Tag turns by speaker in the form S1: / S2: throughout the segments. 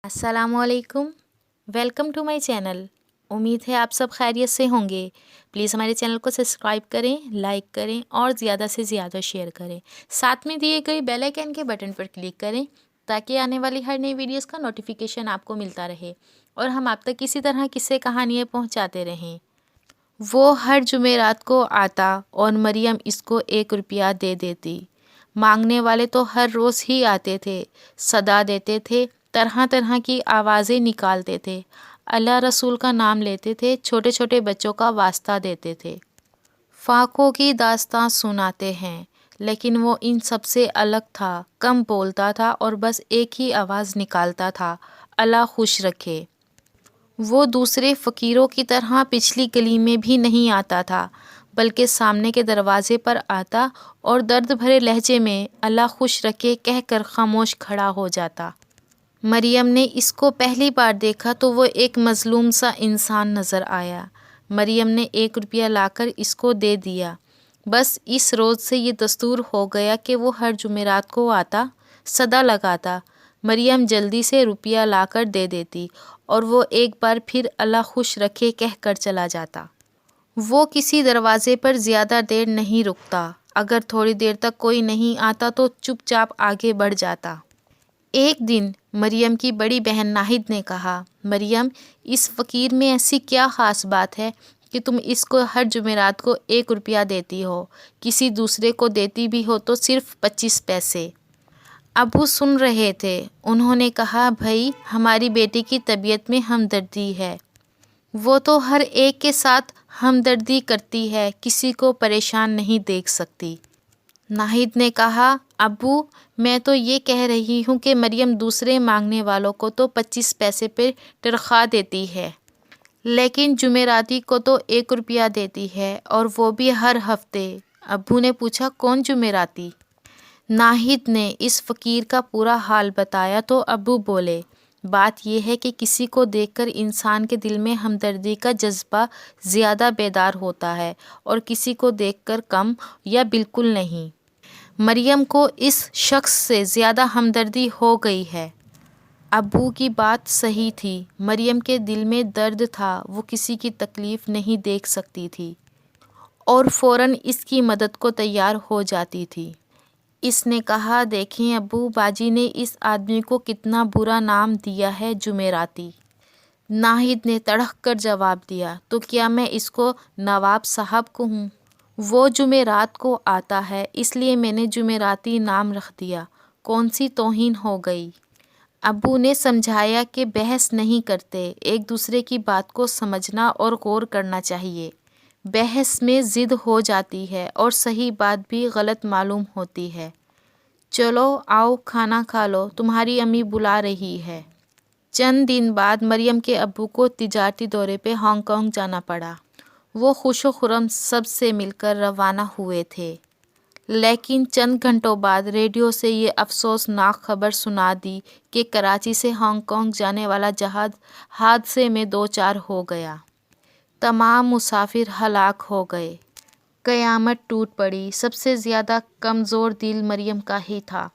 S1: अस्सलामुअलैकुम। Welcome to my channel. उम्मीद है आप सब खैरियत से होंगे। प्लीज़ हमारे चैनल को सब्सक्राइब करें, लाइक करें और ज़्यादा से ज़्यादा शेयर करें। साथ में दिए गए बेल आइकन के बटन पर क्लिक करें ताकि आने वाली हर नई वीडियोस का नोटिफिकेशन आपको मिलता रहे और हम आप तक इसी तरह किस्से कहानियाँ पहुँचाते रहें। वो हर जुमेरात को आता और मरियम इसको 1 रुपया दे देती। मांगने वाले तो हर रोज़ ही आते थे, सदा देते थे, तरह तरह की आवाज़ें निकालते थे, अल्लाह रसूल का नाम लेते थे, छोटे छोटे बच्चों का वास्ता देते थे, फाकों की दास्तां सुनाते हैं। लेकिन वो इन सब से अलग था, कम बोलता था और बस एक ही आवाज़ निकालता था, अल्लाह खुश रखे। वो दूसरे फ़कीरों की तरह पिछली गली में भी नहीं आता था, बल्कि सामने के दरवाजे पर आता और दर्द भरे लहजे में अल्लाह खुश रखे कहकर खामोश खड़ा हो जाता। मरियम ने इसको पहली बार देखा तो वो एक मज़लूम सा इंसान नज़र आया। मरियम ने 1 रुपया लाकर इसको दे दिया। बस इस रोज़ से ये दस्तूर हो गया कि वो हर जुमेरात को आता, सदा लगाता। मरियम जल्दी से रुपया लाकर दे देती और वो एक बार फिर अल्लाह खुश रखे कहकर चला जाता। वो किसी दरवाजे पर ज़्यादा देर नहीं रुकता। अगर थोड़ी देर तक कोई नहीं आता तो चुपचाप आगे बढ़ जाता। एक दिन मरियम की बड़ी बहन नाहिद ने कहा, मरियम, इस फ़कीर में ऐसी क्या ख़ास बात है कि तुम इसको हर जुमेरात को 1 रुपया देती हो? किसी दूसरे को देती भी हो तो सिर्फ 25 पैसे। अबू सुन रहे थे। उन्होंने कहा, भाई, हमारी बेटी की तबीयत में हमदर्दी है। वो तो हर एक के साथ हमदर्दी करती है, किसी को परेशान नहीं देख सकती। नाहिद ने कहा, अब्बू, मैं तो ये कह रही हूँ कि मरियम दूसरे मांगने वालों को तो 25 पैसे पे तनख्वाह देती है, लेकिन जुमेराती को तो 1 रुपया देती है, और वो भी हर हफ्ते। अब्बू ने पूछा, कौन जुमेराती? नाहिद ने इस फ़कीर का पूरा हाल बताया तो अब्बू बोले, बात यह है कि किसी को देखकर इंसान के दिल में हमदर्दी का जज्बा ज़्यादा बेदार होता है और किसी को देखकर कम या बिल्कुल नहीं। मरियम को इस शख्स से ज़्यादा हमदर्दी हो गई है। अब्बू की बात सही थी। मरियम के दिल में दर्द था, वो किसी की तकलीफ़ नहीं देख सकती थी और फ़ौरन इसकी मदद को तैयार हो जाती थी। इसने कहा, देखें अब्बू, बाजी ने इस आदमी को कितना बुरा नाम दिया है, जुमेराती। नाहिद ने तड़क कर जवाब दिया, तो क्या मैं इसको नवाब साहब को हूँ? वो जुमेरात को आता है, इसलिए मैंने जुमेराती नाम रख दिया। कौन सी तौहीन हो गई? अब्बू ने समझाया कि बहस नहीं करते, एक दूसरे की बात को समझना और गौर करना चाहिए। बहस में ज़िद हो जाती है और सही बात भी गलत मालूम होती है। चलो आओ, खाना खा लो, तुम्हारी अम्मी बुला रही है। चंद दिन बाद मरियम के अब्बू को तिजारती दौरे पे हांगकांग जाना पड़ा। वो खुशो खुरम सबसे मिलकर रवाना हुए थे, लेकिन चंद घंटों बाद रेडियो से ये अफसोसनाक खबर सुना दी कि कराची से हांगकांग जाने वाला जहाज़ हादसे में 2 4 हो गया। तमाम मुसाफिर हलाक हो गए। क़यामत टूट पड़ी। सबसे ज़्यादा कमज़ोर दिल मरियम का ही था।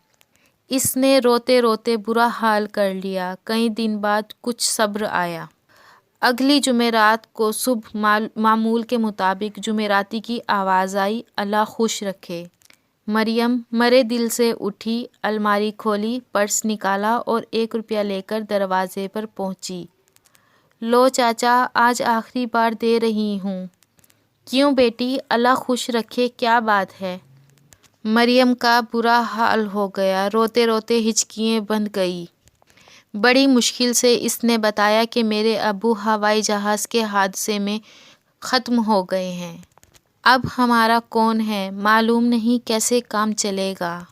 S1: इसने रोते रोते बुरा हाल कर लिया। कई दिन बाद कुछ सब्र आया। अगली जुमेरात को सुबह मामूल के मुताबिक जुमेराती की आवाज़ आई, अल्लाह खुश रखे। मरियम मरे दिल से उठी, अलमारी खोली, पर्स निकाला और 1 रुपया लेकर दरवाजे पर पहुंची। लो चाचा, आज आखिरी बार दे रही हूँ। क्यों बेटी, अल्लाह खुश रखे, क्या बात है? मरियम का बुरा हाल हो गया। रोते रोते हिचकियाँ बंध गई। बड़ी मुश्किल से इसने बताया कि मेरे अब्बू हवाई जहाज़ के हादसे में ख़त्म हो गए हैं। अब हमारा कौन है, मालूम नहीं कैसे काम चलेगा।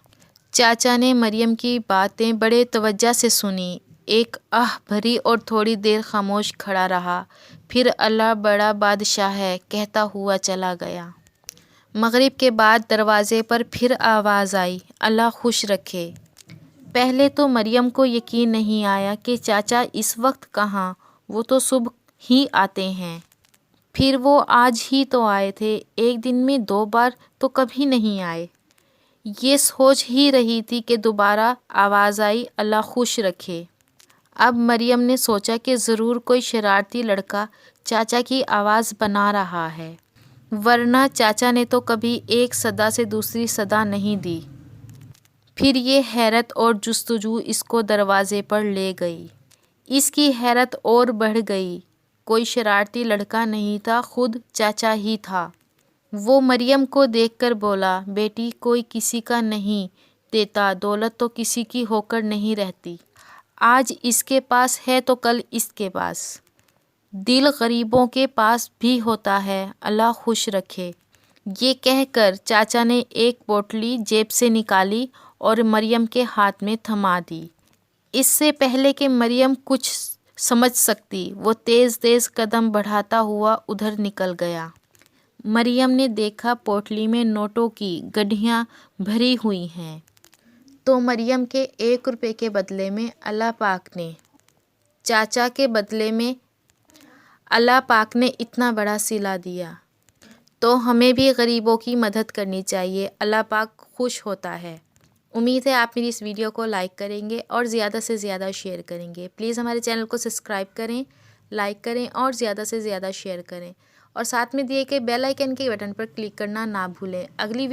S1: चाचा ने मरियम की बातें बड़े तवज्जो से सुनी। एक आह भरी और थोड़ी देर खामोश खड़ा रहा, फिर अल्लाह बड़ा बादशाह है कहता हुआ चला गया। मगरिब के बाद दरवाज़े पर फिर आवाज़ आई, अल्लाह खुश रखे। पहले तो मरियम को यकीन नहीं आया कि चाचा इस वक्त कहाँ, वो तो सुबह ही आते हैं। फिर वो आज ही तो आए थे, एक दिन में 2 बार तो कभी नहीं आए। ये सोच ही रही थी कि दोबारा आवाज़ आई, अल्लाह खुश रखे। اب مریم نے سوچا کہ ضرور کوئی شرارتی لڑکا چاچا کی آواز بنا رہا ہے، ورنہ چاچا نے تو کبھی ایک صدا سے دوسری صدا نہیں دی۔ پھر یہ حیرت اور جستجو اس کو دروازے پر لے گئی۔ اس کی حیرت اور بڑھ گئی، کوئی شرارتی لڑکا نہیں تھا، خود چاچا ہی تھا۔ وہ مریم کو دیکھ کر بولا، بیٹی کوئی کسی کا نہیں دیتا، دولت تو کسی کی ہو کر نہیں رہتی، آج اس کے پاس ہے تو کل اس کے پاس، دل غریبوں کے پاس بھی ہوتا ہے، اللہ خوش رکھے۔ یہ کہہ کر چاچا نے ایک پوٹلی جیب سے نکالی اور مریم کے ہاتھ میں تھما دی۔ اس سے پہلے کہ مریم کچھ سمجھ سکتی، وہ تیز تیز قدم بڑھاتا ہوا ادھر نکل گیا۔ مریم نے دیکھا پوٹلی میں نوٹوں کی گڈھیاں بھری ہوئی ہیں، تو مریم کے 1 روپے کے بدلے میں اللہ پاک نے، چاچا کے بدلے میں اللہ پاک نے اتنا بڑا صلہ دیا، تو ہمیں بھی غریبوں کی مدد کرنی چاہیے، اللہ پاک خوش ہوتا ہے۔ امید ہے آپ میری اس ویڈیو کو لائک کریں گے اور زیادہ سے زیادہ شیئر کریں گے۔ پلیز ہمارے چینل کو سبسکرائب کریں، لائک کریں اور زیادہ سے زیادہ شیئر کریں، اور ساتھ میں دیے گئے بیل آئیکن کے بٹن پر کلک کرنا نہ بھولیں۔ اگلی